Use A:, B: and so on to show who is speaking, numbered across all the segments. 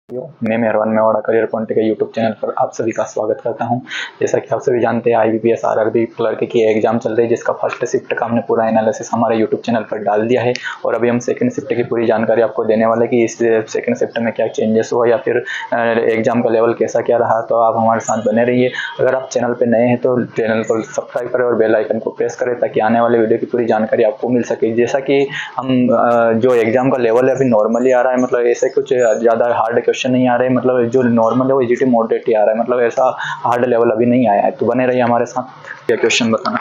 A: मैं मेहरबान Mewada career point के यूट्यूब चैनल पर आप सभी का स्वागत करता हूं। जैसा कि आप सभी जानते हैं IBPS RRB क्लर्क की एग्जाम चल रही है, जिसका फर्स्ट शिफ्ट का हमने पूरा एनालिसिस हमारे यूट्यूब चैनल पर डाल दिया है और अभी हम सेकंड शिफ्ट की पूरी जानकारी आपको देने वाले कि इस सेकंड शिफ्ट में क्या चेंजेस हुआ या फिर एग्जाम का लेवल कैसा क्या रहा। तो आप हमारे साथ बने रहिए। अगर आप चैनल पर नए हैं तो चैनल को सब्सक्राइब करें और बेल आइकन को प्रेस करें ताकि आने वाले वीडियो की पूरी जानकारी आपको मिल सके। जैसा कि हम जो एग्जाम का लेवल है अभी नॉर्मली आ रहा है, मतलब ऐसे कुछ ज़्यादा हार्ड क्वेश्चन नहीं आ रहे, मतलब जो नॉर्मल है वो EGT मॉडरेट ही आ रहा है, मतलब ऐसा हार्ड लेवल अभी नहीं आया है। तो बने रहिए हमारे साथ। क्या क्वेश्चन बताना?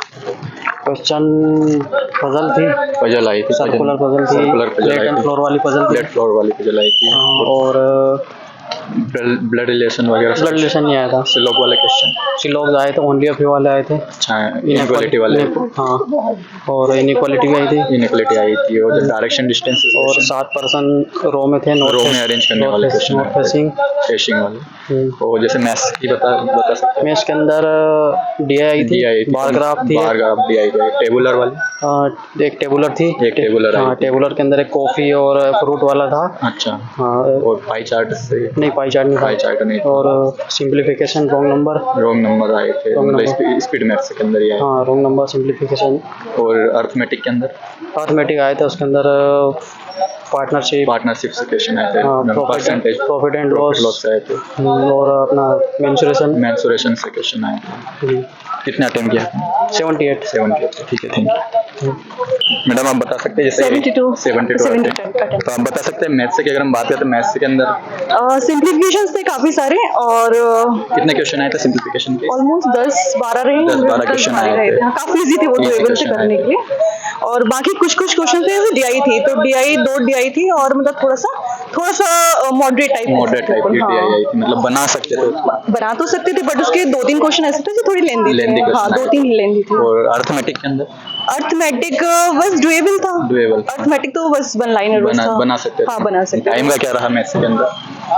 B: क्वेश्चन पजल थी,
A: पजल आई थी,
B: सर्कुलर पजल थी, प्लेट एंड फ्लोर वाली पजल थी,
A: प्लेट फ्लोर वाली पजल आई थी
B: और
A: ब्लड रिलेशन वगैरह
B: ब्लड रिलेशन नहीं आया था।
A: सिलोग वाले क्वेश्चन,
B: सिलोग आए थे, ओनली ऑफ वाले आए थे।
A: अच्छा, इनइक्वालिटी वाले,
B: हाँ, और इनइक्वालिटी भी आई थी,
A: इनइक्वालिटी आई थी और डायरेक्शन डिस्टेंस
B: और 7% रो में थे,
A: रो में अरेंज करने वाले क्वेश्चन,
B: नॉट फेसिंग
A: फेसिंग वाले। और जैसे मैथ्स की बता सकते हैं?
B: मैथ्स के अंदर DI आई थी, बार ग्राफ थी,
A: बार ग्राफ DI थी, टेबुलर वाली,
B: एक टेबुलर थी,
A: एक टेबुलर,
B: हाँ, टेबुलर के अंदर एक कॉफी और फ्रूट वाला था।
A: अच्छा,
B: हाँ,
A: और पाई चार्ट से
B: नहीं, पाई चार्ट नहीं,
A: पाई चार्ट नहीं,
B: और सिंप्लीफिकेशन रॉन्ग नंबर
A: आए थे, मतलब स्पीड मैथ्स के अंदर ही आए।
B: हाँ, रॉन्ग नंबर सिंप्लीफिकेशन। और
A: अर्थमेटिक के अंदर,
B: अर्थमेटिक आए थे, उसके अंदर पार्टनरशिप
A: से क्वेश्चन आए थे, परसेंटेज
B: प्रॉफिट एंड लॉस
A: आए थे,
B: और अपना मेंसुरेशन
A: से क्वेश्चन आए थे। कितने अटेम्प्ट किया? 78। ठीक है, थैंक यू। मैडम आप बता सकते हैं जैसे 72 तो आप बता सकते हैं मैथ्स से, अगर हम बात करें तो मैथ्स के अंदर
C: सिंप्लीफिकेशन थे काफी सारे, और
A: कितने क्वेश्चन आए थे सिंप्लीफिकेशन के?
C: ऑलमोस्ट 10-12 रहे,
A: 10-12 क्वेश्चन आए थे,
C: काफी इजी थे वो टेबल से करने के लिए। और बाकी कुछ क्वेश्चन थे वो DI थी, तो दो DI थी और मतलब थोड़ा सा मॉडरेट टाइप
A: की DI आई थी, मतलब बना सकते थे,
C: बना तो सकते थे, बट उसके 2-3 क्वेश्चन ऐसे थे जो थोड़ी लेंदी थे। हाँ, 2-3 लेंदी थी।
A: और अर्थमेटिक के अंदर?
C: अर्थमेटिक बस डुएबल था, अर्थमेटिक तो बस वन लाइनर
A: बना सकते थे।
C: हाँ, बना सकते।
A: टाइम का क्या रहा मैथ्स के अंदर?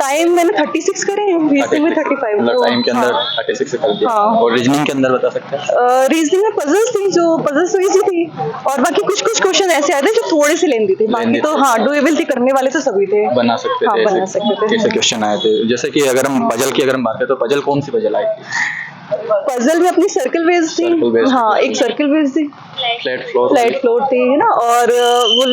C: टाइम मैंने 36 करे, रीजनिंग में 35,
A: मतलब टाइम के अंदर 36 से कर दिया। और रीजनिंग के अंदर बता सकते हैं?
C: रीजनिंग में पजल्स थी, जो पजल्स इजी थी, और बाकी कुछ क्वेश्चन ऐसे आए थे जो थोड़े से लेंदी थे, बाकी तो हाँ डुएबल थी, करने वाले तो सभी थे,
A: बना सकते थे।
C: बना सकते थे।
A: ऐसे क्वेश्चन आए थे। जैसे कि अगर हम पजल की बात करें तो पजल कौन सी पजल आई थी?
C: पजल में अपनी सर्कल बेस्ड थी, हाँ, एक सर्कल बेस्ड थी,
A: फ्लैट फ्लोर
C: थी, है ना, और वो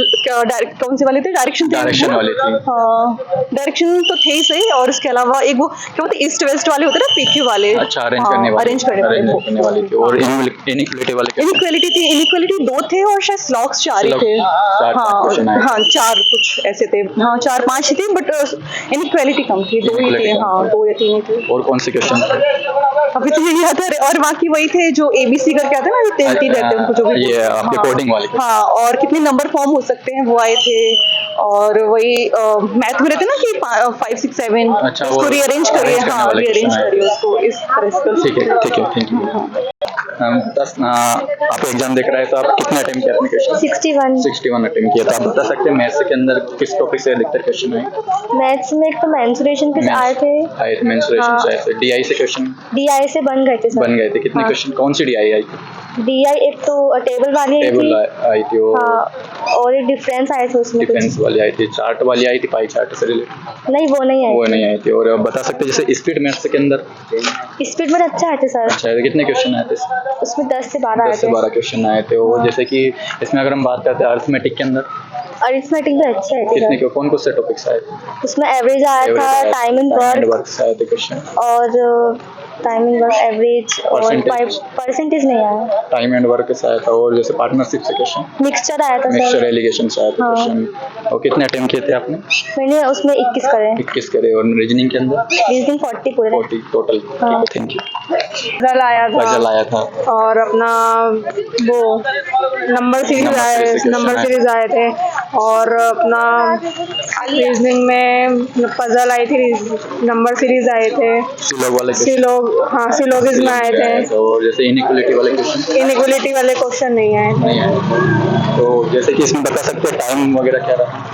C: कौन सी वाली थी? डायरेक्शन वाली थी। हाँ, डायरेक्शन तो थे ही सही, और इसके अलावा एक वो क्या बोलते ईस्ट वेस्ट वाले होते ना, PQ वाले,
A: अच्छा, अरेंज करने वाली थी। और इनइक्वालिटी वाले,
C: इनइक्वालिटी 2 थे और शायद स्लॉग्स 4 ही थे। हाँ, 4 कुछ ऐसे थे, हाँ, 4-5 ही थे, बट इनइक्वालिटी कम थी, 2 ही थे, हाँ, 2 या 3 ही थे।
A: और कौन से क्वेश्चन
C: अभी तो यही याद है, और बाकी वही थे जो ABC करके आते हैं ना, 3 रहते हैं उनको, जो भी
A: ये आपके कोडिंग वाले,
C: हाँ, और कितने नंबर फॉर्म हो सकते हैं वो आए थे, और वही मैथ में रहते ना कि 5, 6, 7,
A: अच्छा,
C: उसको रीअरेंज करिए, हाँ, रीअरेंज करिए उसको इस तरह से।
A: ठीक है, थैंक यू। आप एग्जाम देख रहे हैं तो आप कितने अटेम्प्ट किए अपने क्वेश्चन? 61 अटेम्प्ट किया। तो आप बता सकते हैं मैथ्स के अंदर किस टॉपिक से अधिकतर क्वेश्चन आए?
D: मैथ्स में एक तो मेंसुरेशन के आए थे,
A: मेंसुरेशन से आए थे। DI से क्वेश्चन?
D: DI से बन गए थे सर।
A: कितने क्वेश्चन? कौन सी DI आई थी?
D: DI एक तो टेबल वाली
A: आई थी,
D: हाँ, और एक डिफरेंस आए थे उसमें,
A: डिफरेंस वाली आई थी, चार्ट वाली आई थी, पाई चार्ट से रिलेटेड?
D: नहीं, वो नहीं आई
A: थी। और आप बता सकते हैं जैसे स्पीड मैथ्स के अंदर?
D: स्पीड में अच्छे आए थे सर।
A: अच्छा, कितने क्वेश्चन आए थे
D: उसमें? 10 से 12 आए थे।
A: 12 क्वेश्चन आए थे। और जैसे कि इसमें अगर हम बात करते हैं अर्थमेटिक के अंदर,
D: अरिथमेटिक भी अच्छे आए थे।
A: कितने कौन से टॉपिक्स आए थे?
D: उसमें एवरेज आया था, टाइम एंड वर्क
A: आए थे क्वेश्चन,
D: और टाइम एंड वर्क एवरेज, और परसेंटेज नहीं आया,
A: टाइम एंड वर्क से आया था। और जैसे पार्टनरशिप से क्वेश्चन,
D: मिक्सचर आया था,
A: मिक्सचर एलिगेशन से आया था क्वेश्चन। और कितने अटेम्प्ट किए थे आपने?
D: मैंने उसमें 21 करे।
A: 21 करे। और रीजनिंग के अंदर?
D: रीजनिंग 40 पूरे,
A: 40 टोटल। Thank you.
C: पजल आया था, और अपना वो नंबर सीरीज आए थे, और अपना रीजनिंग में पजल आई थी, नंबर सीरीज आए थे, सिलोगिज्म आए थे।
A: और जैसे इनइक्वालिटी
C: वाले क्वेश्चन नहीं आए।
A: तो जैसे कि इसमें बता सकते हैं टाइम वगैरह क्या रहा?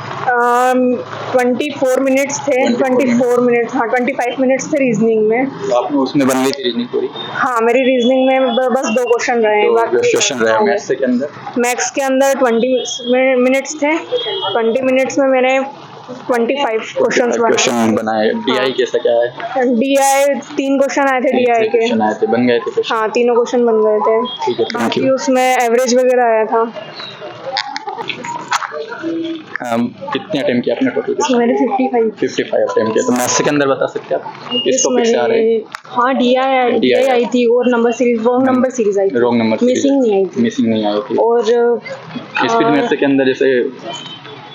C: 24 मिनट्स थे, 24 मिनट, हाँ, 25 मिनट्स थे रीजनिंग में।
A: तो आपने उसमें बन गई थी रीजनिंग पूरी?
C: हाँ, मेरी रीजनिंग में बस 2 क्वेश्चन रहे। मैथ्स के अंदर 20 मिनट्स थे, 20 मिनट्स में मैंने 25 क्वेश्चंस बनाए।
A: क्वेश्चन बनाए। DI कैसा क्या है?
C: DI 3 क्वेश्चन आए थे DI के।
A: क्वेश्चन आए थे, बन गए थे क्वेश्चन?
C: हाँ, तीनों क्वेश्चन बन गए थे।
A: ठीक है, थैंक
C: बाकी
A: यू।
C: उसमें एवरेज वगैरह आया था।
A: कितने अटेम्प्ट किया आपने टोटल?
C: मैंने 55।
A: 55 अटेम्प्ट किया। तो मैथ्स के अंदर बता सकते हैं आप किस टॉपिक से आ रहे हैं?
C: हाँ, DI आई थी और number series, wrong number series आई थी।
A: रॉन्ग नंबर
C: मिसिंग नहीं आई थी।
A: मिसिंग नहीं आई थी।
C: और
A: स्पीड मैथ्स के अंदर जैसे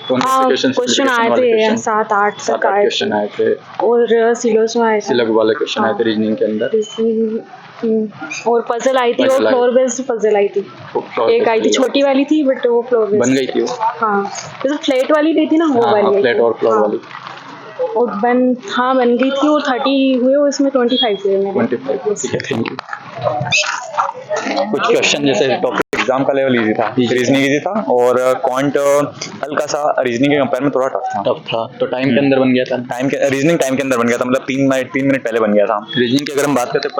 C: हाँ, क्वेश्चन आए थे 7-8 तक आए
A: क्वेश्चन आए थे।
C: और सिलोस में आए थे।
A: सिलग वाले क्वेश्चन आए थे रीजनिंग के अंदर।
C: और पजल आई थी, और फ्लोर बेस्ड पजल आई थी। एक आई थी, छोटी वाली थी बट वो फ्लोर बेस्ड
A: बन गई थी वो।
C: हाँ, जैसे फ्लैट वाली नहीं थी ना, वो वाली
A: फ्लैट और फ्लोर वाली।
C: और बन गई थी। और 30 हुए और इसमें 25 हुए मेरे।
A: 25। ठीक है, थैंक यू। कुछ क्वेश्चन जैसे टॉपिक एग्जाम का लेवल इजी था, रीजनिंग इजी था, और क्वांट हल्का सा रीजनिंग के कंपेयर में थोड़ा टफ था। तो टाइम के अंदर बन गया था। रीजनिंग टाइम के अंदर बन गया था, मतलब 3 मिनट पहले बन गया था। रीजनिंग की अगर हम बात करते हैं,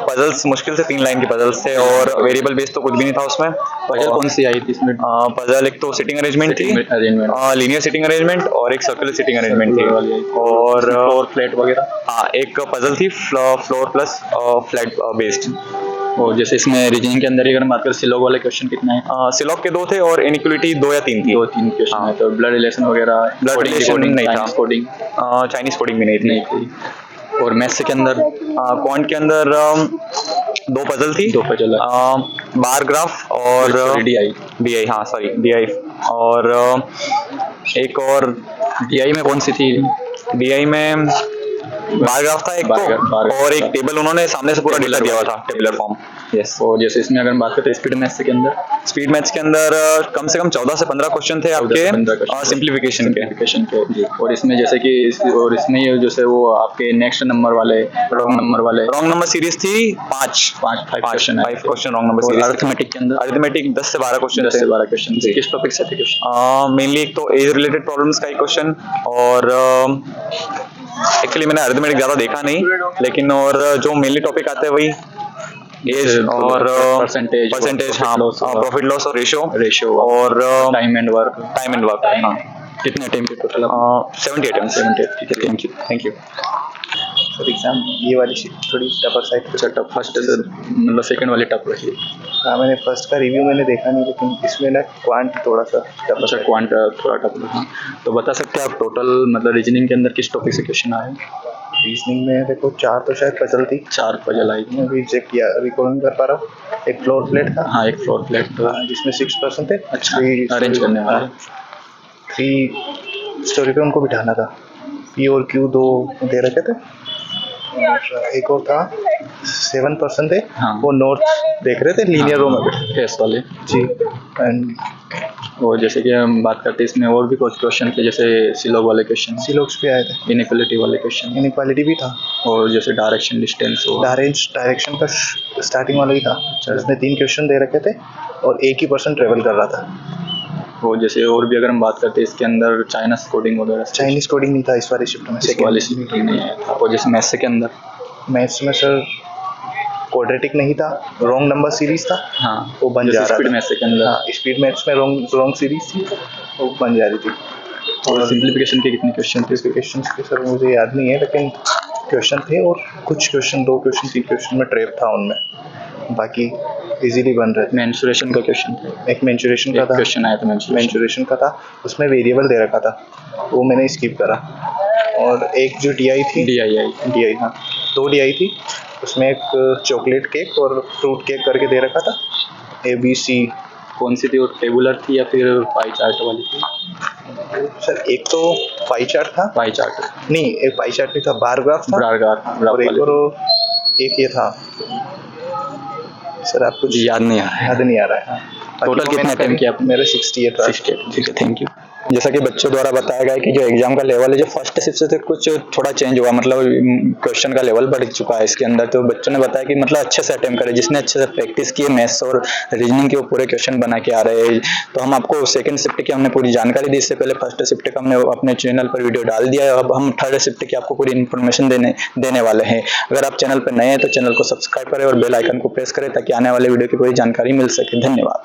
A: पजल्स मुश्किल से 3 लाइन की पजल्स थे, और वेरिएबल बेस तो कुछ भी नहीं था उसमें। पजल कौन सी आई थी इसमें? पजल एक तो सिटिंग अरेंजमेंट थी, लीनियर सिटिंग अरेंजमेंट, और एक सर्कुलर सिटिंग अरेंजमेंट थी, और फ्लोर फ्लैट वगैरह। हाँ, एक पजल थी फ्लोर प्लस फ्लैट बेस्ड। और जैसे इसमें रीजनिंग के अंदर ही अगर हम बात करें, सिलॉग वाले क्वेश्चन कितना है? सिलॉग के 2 थे, और इनइक्वालिटी 2 या 3 थी। 2-3 क्वेश्चन है। तो ब्लड रिलेशन वगैरह,
C: नहीं
A: था, चाइनीज कोडिंग भी नहीं थी। और मैथ्स के अंदर क्वांट के अंदर 2 पजल थी। 2 पजल, बार ग्राफ और DI। हाँ सॉरी, DI। और एक और DI में कौन सी थी? DI में बार ग्राफ था एक तो, और एक टेबल उन्होंने सामने से पूरा डेटा दिया हुआ था, टेबुलर फॉर्म। यस। और जैसे इसमें अगर हम बात करते हैं स्पीड मैथ्स के अंदर कम से कम 14 से 15 क्वेश्चन थे आपके सिंप्लीफिकेशन के। और इसमें जैसे कि इसमें जैसे वो आपके नेक्स्ट नंबर वाले, रॉन्ग नंबर सीरीज थी 5 question wrong number series. Arithmetic के अंदर 10 से 12 क्वेश्चन थे। किस टॉपिक से थे क्वेश्चन? मेनली एक तो एज रिलेटेड प्रॉब्लम्स का एक क्वेश्चन, और एक्चुअली मैंने अरिथमेटिक ज्यादा देखा नहीं, लेकिन और जो मेनली टॉपिक आते हैं वही एज और परसेंटेज, हाँ, प्रॉफिट लॉस और रेशियो, और टाइम एंड वर्क। हाँ। कितने अटेम्प्ट के टोटल? 70 अटेम्प्ट। ठीक है, थैंक यू।
B: सर एग्जाम ये वाली थोड़ी टफर साइड पे।
A: टफ फर्स्ट मतलब सेकंड वाली टफ रही?
B: हाँ, मैंने फर्स्ट का रिव्यू मैंने देखा नहीं, लेकिन इसमें ना क्वांट थोड़ा सा टफ।
A: अच्छा, क्वांट थोड़ा टफ रहा। तो बता सकते हैं आप टोटल मतलब रीजनिंग के अंदर किस टॉपिक से क्वेश्चन आए?
B: रीजनिंग में देखो 4 तो शायद पजल थी।
A: 4 पजल आई थी।
B: अभी चेक किया, रिकॉल नहीं कर पा रहा हूँ। एक फ्लोर प्लेट था।
A: हाँ, एक फ्लोर प्लेट था
B: जिसमें 6 पर्सन थे।
A: अच्छा, अरेंज करने वाले।
B: 3 स्टोरी पे उनको बिठाना था। P और Q 2 दे रखे थे। एक और था 7 पर्सन थे।
A: हाँ।
B: वो नोट देख रहे थे लीनियर रो में
A: फेस वाले
B: जी। एंड
A: और जैसे कि हम बात करते हैं इसमें और भी कुछ क्वेश्चन थे, जैसे सिलॉग वाले क्वेश्चन,
B: सिलॉग्स पे आए थे।
A: इनइक्वालिटी वाले क्वेश्चन,
B: इनइक्वालिटी भी था,
A: और जैसे डायरेक्शन डिस्टेंस
B: डायरेक्शन का स्टार्टिंग वाला ही था, जिसमें 3 क्वेश्चन दे रखे थे और एक ही पर्सन ट्रेवल कर रहा था।
A: वो जैसे और भी अगर हम बात करते हैं इसके अंदर चाइनीज कोडिंग वगैरह,
B: चाइनीज कोडिंग नहीं था इस वाली शिफ्ट में,
A: इस वाली शिफ्ट में नहीं आया था। और जैसे मैथ्स के अंदर,
B: मैथ्स में सर क्वाड्रेटिक नहीं था, रॉन्ग नंबर सीरीज था।
A: हाँ,
B: वो बन जा रहा था।
A: स्पीड मैथ्स के अंदर,
B: हाँ, स्पीड मैथ्स में रॉन्ग सीरीज थी, वो बन जा रही थी।
A: और सिंप्लीफिकेशन के कितने क्वेश्चन थे?
B: सिंप्लीफिकेशन के सर मुझे याद नहीं है, लेकिन क्वेश्चन थे, और कुछ क्वेश्चन 2 क्वेश्चन 3 क्वेश्चन में ट्रेप था उनमें, बाकी इजीली बन रहे थे।
A: मेंसुरेशन का क्वेश्चन था,
B: एक मेंसुरेशन का था,
A: क्वेश्चन आया था
B: मेंसुरेशन का था, उसमें वेरिएबल दे रखा था, वो मैंने स्किप करा। और एक जो DI थी, DI हाँ 2 DI थी, उसमें एक चॉकलेट केक और फ्रूट केक करके दे रखा था, ABC।
A: कौन सी थी? वो टेबुलर थी या फिर पाई चार्ट वाली थी?
B: सर एक तो पाई चार्ट था,
A: पाई चार्ट
B: नहीं एक पाई चार्ट नहीं था, बार ग्राफ था, और एक ये था सर, आपको
A: याद नहीं आ रहा है। टोटल कितने अटेम्प्ट किया आपने?
B: मेरे 68 था।
A: 68, ठीक है, थैंक यू। जैसा कि बच्चों द्वारा बताया गया कि जो एग्जाम का लेवल है, जो फर्स्ट शिफ्ट से कुछ थोड़ा चेंज हुआ, मतलब क्वेश्चन का लेवल बढ़ चुका है इसके अंदर। तो बच्चों ने बताया कि मतलब अच्छे से अटेम्प्ट करे, जिसने अच्छे से प्रैक्टिस की मैथ्स और रीजनिंग के वो पूरे क्वेश्चन बना के आ रहे हैं। तो हम आपको सेकंड शिफ्ट की हमने पूरी जानकारी दी, इससे पहले फर्स्ट शिफ्ट का हमने अपने चैनल पर वीडियो डाल दिया है। अब हम थर्ड शिफ्ट की आपको पूरी इन्फॉर्मेशन देने वाले हैं। अगर आप चैनल पर नए हैं तो चैनल को सब्सक्राइब करें और बेल आइकन को प्रेस करें, ताकि आने वाले वीडियो की पूरी जानकारी मिल सके। धन्यवाद।